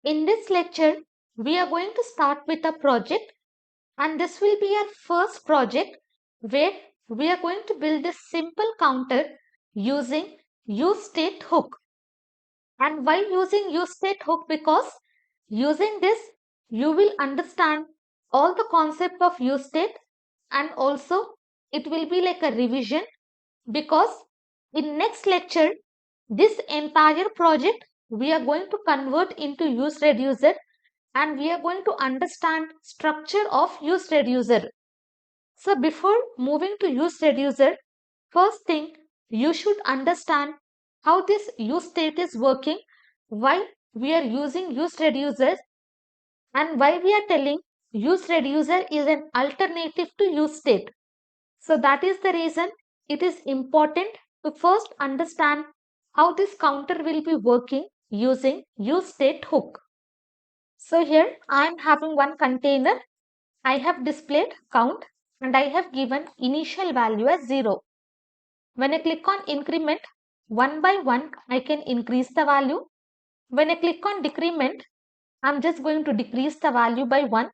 In this lecture, we are going to start with a project, and this will be our first project where we are going to build this simple counter using useStateHook. And why using useStateHook? Because using this, you will understand all the concept of useState, and also it will be like a revision, because in next lecture, this entire project we are going to convert into useReducer, and we are going to understand structure of useReducer. So before moving to useReducer, first thing you should understand how this useState is working, why we are using useReducer, and why we are telling useReducer is an alternative to useState. So that is the reason it is important to first understand how this counter will be working using useStateHook. So here I am having one container. I have displayed count and I have given initial value as 0. When I click on increment, one by one I can increase the value. When I click on decrement, I'm just going to decrease the value by 1.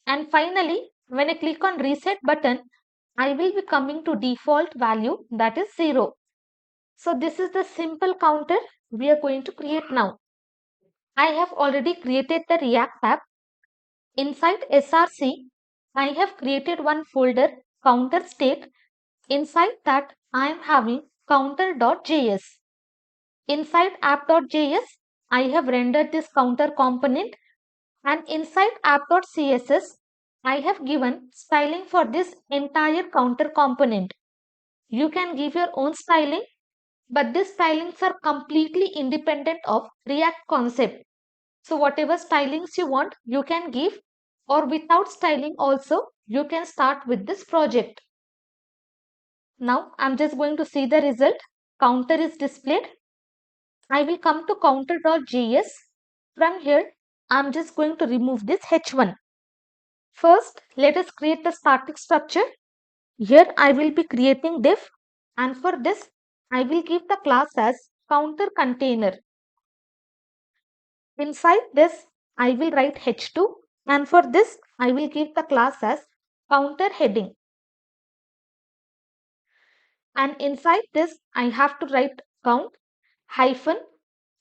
And finally, when I click on reset button, I will be coming to default value, that is 0. So this is the simple counter we are going to create now. I have already created the React app. Inside src, I have created one folder, counter state. Inside that, I am having counter.js. Inside app.js, I have rendered this counter component, and inside app.css, I have given styling for this entire counter component. You can give your own styling, but these stylings are completely independent of React concept. So whatever stylings you want, you can give, or without styling also, you can start with this project. Now I'm just going to see the result. Counter is displayed. I will come to counter.js. From here, I'm just going to remove this h1. First, let us create the static structure. Here I will be creating div, and for this I will give the class as counter container. Inside this I will write h2, and for this I will give the class as counter heading. And inside this I have to write count hyphen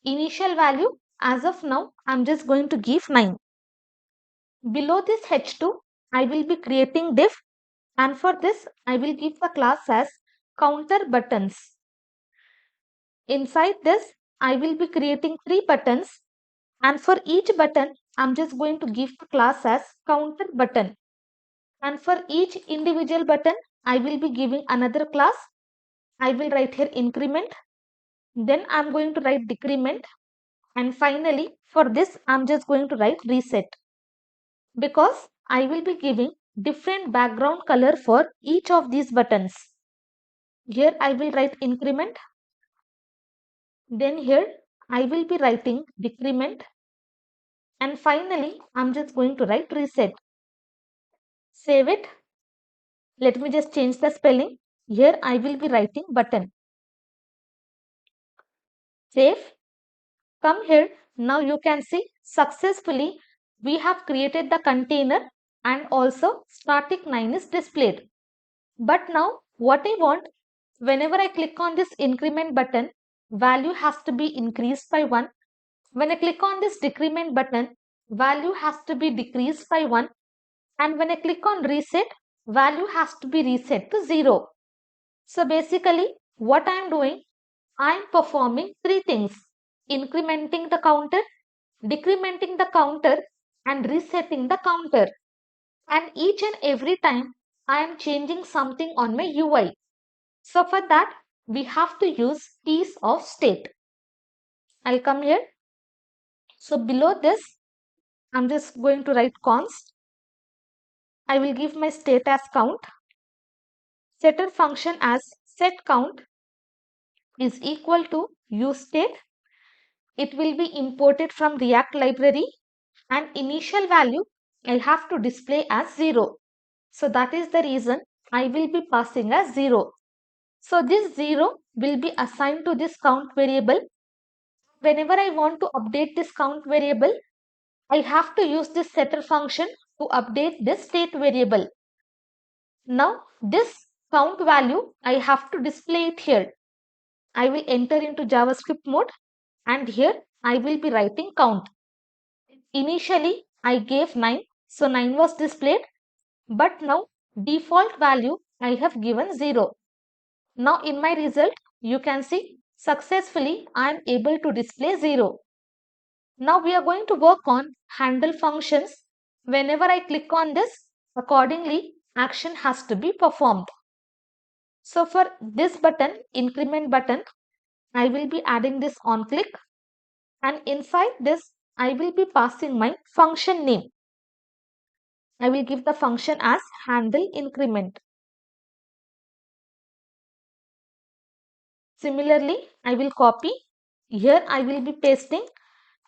initial value. As of now, I'm just going to give 9. Below this h2, I will be creating div, and for this I will give the class as counter buttons. Inside this, I will be creating 3 buttons, and for each button, I'm just going to give the class as counter button. And for each individual button, I will be giving another class. I will write here increment, then I'm going to write decrement, and finally for this I'm just going to write reset, because I will be giving different background color for each of these buttons. Here I will write increment, then here I will be writing decrement, and finally I'm just going to write reset. Save it. Let me just change the spelling. Here I will be writing button. Save. Come here. Now you can see successfully we have created the container, and also static 9 is displayed. But now what I want, whenever I click on this increment button, value has to be increased by 1. When I click on this decrement button, value has to be decreased by 1. And when I click on reset, value has to be reset to 0. So basically what I am doing, I am performing 3 things: incrementing the counter, decrementing the counter, and resetting the counter. And each and every time I am changing something on my UI. So for that, we have to use piece of state. I'll come here. So below this, I'm just going to write const. I will give my state as count. Setter function as set count is equal to useState. It will be imported from React library, and initial value I have to display as 0. So that is the reason I will be passing as 0. So this 0 will be assigned to this count variable. Whenever I want to update this count variable, I have to use this setter function to update this state variable. Now this count value, I have to display it here. I will enter into JavaScript mode and here I will be writing count. Initially I gave 9, so 9 was displayed, but now default value I have given 0. Now in my result you can see successfully I am able to display 0. Now we are going to work on handle functions. Whenever I click on this, accordingly action has to be performed. So for this button, increment button, I will be adding this on click, and inside this I will be passing my function name. I will give the function as handle increment. Similarly, I will copy. Here I will be pasting,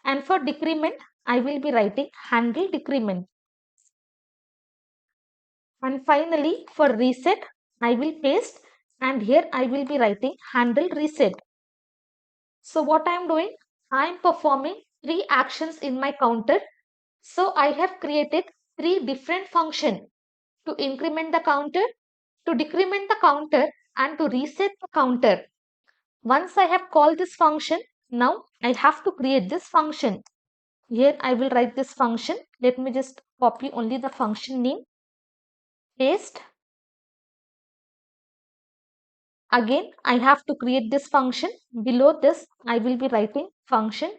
and for decrement I will be writing handle decrement. And finally for reset I will paste, and here I will be writing handle reset. So what I am doing, I am performing 3 actions in my counter. So I have created 3 different functions: to increment the counter, to decrement the counter, and to reset the counter. Once I have called this function, now I have to create this function. Here I will write this function. Let me just copy only the function name, paste. Again, I have to create this function. Below this, I will be writing function.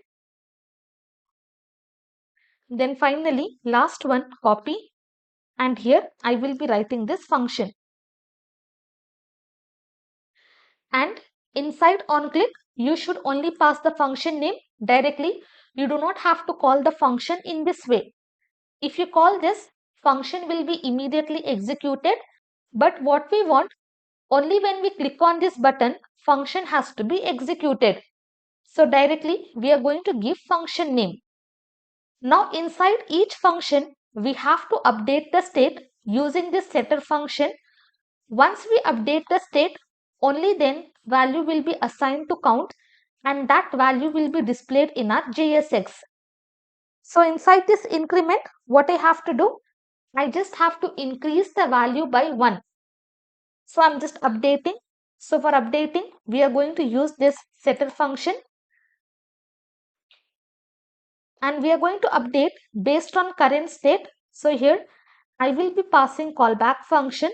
Then finally, last one, copy. And here I will be writing this function. And inside onClick, you should only pass the function name directly. You do not have to call the function in this way. If you call this, function will be immediately executed. But what we want, only when we click on this button, function has to be executed. So directly we are going to give function name. Now inside each function, we have to update the state using this setter function. Once we update the state, only then value will be assigned to count, and that value will be displayed in our JSX. So inside this increment, what I have to do, I just have to increase the value by 1. So I'm just updating. So for updating, we are going to use this setter function, and we are going to update based on current state. So here I will be passing callback function,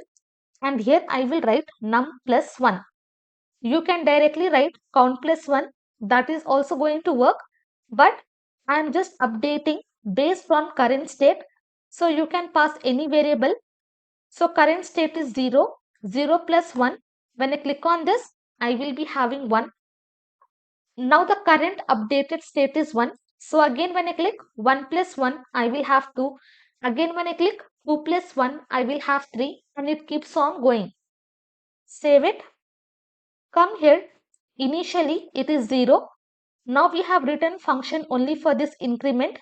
and here I will write num plus 1. You can directly write count plus 1, that is also going to work, but I am just updating based on current state. So you can pass any variable. So current state is 0, 0 plus 1. When I click on this, I will be having 1. Now the current updated state is 1. So again when I click 1 plus 1, I will have 2. Again when I click 2 plus 1, I will have 3, and it keeps on going. Save it. Come here. Initially it is 0. Now we have written function only for this increment.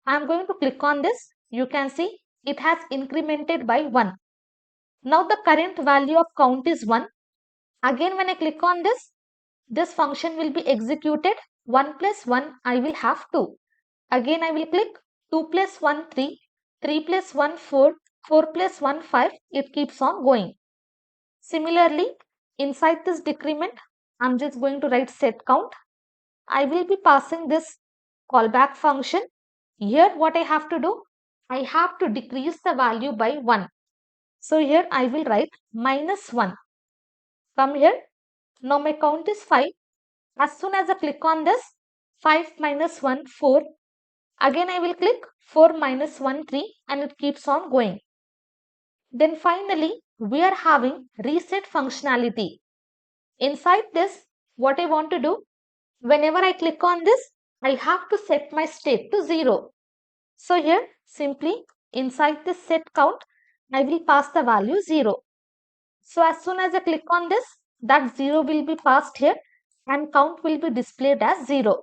I am going to click on this. You can see it has incremented by 1. Now the current value of count is 1. Again when I click on this function will be executed. 1 plus 1, I will have 2. Again I will click 2 plus 1, 3. 3 plus 1, 4. 4 plus 1, 5. It keeps on going. Similarly, inside this decrement, I'm just going to write set count. I will be passing this callback function. Here what I have to do, I have to decrease the value by 1. So here I will write minus 1. Come here. Now my count is 5. As soon as I click on this, 5 minus 1, 4. Again I will click 4 minus 1, 3, and it keeps on going. Then finally, we are having reset functionality. Inside this, what I want to do, whenever I click on this, I have to set my state to 0. So here, simply inside this set count, I will pass the value 0. So as soon as I click on this, that 0 will be passed here, and count will be displayed as 0.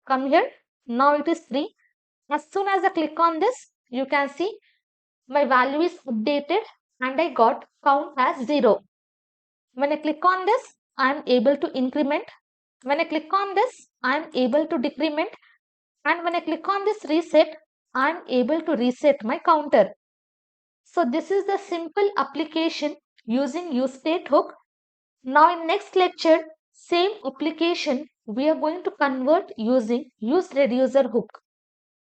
Come here. Now it is 3. As soon as I click on this, you can see my value is updated and I got count as 0. When I click on this, I am able to increment. When I click on this, I am able to decrement. And when I click on this reset, I'm able to reset my counter. So this is the simple application using useStateHook. Now in next lecture, same application we are going to convert using useReducer hook.